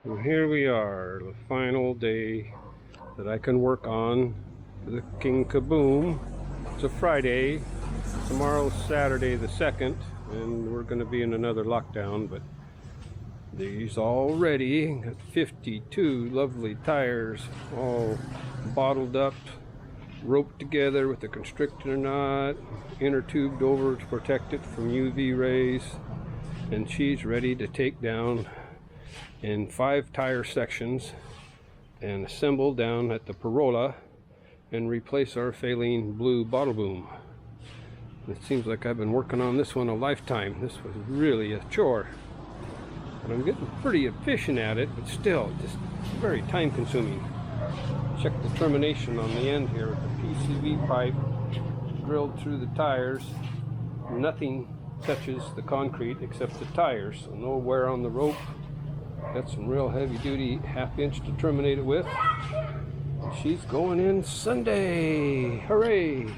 And here we are, the final day that I can work on the King Kaboom. It's a Friday. Tomorrow's Saturday the 2nd, and we're going to be in another lockdown, but these already got 52 lovely tires, all bottled up, roped together with a constrictor knot, inner tubed over to protect it from UV rays, and she's ready to take down in 5 tire sections and assemble down at the Parola and replace our failing blue bottle boom. It seems like I've been working on this one a lifetime. This was really a chore. And I'm getting pretty efficient at it, but still, just very time consuming. Check the termination on the end here with the PCV pipe drilled through the tires. Nothing touches the concrete except the tires, so no wear on the rope. Got some real heavy duty 1/2 inch to terminate it with. She's going in Sunday. Hooray!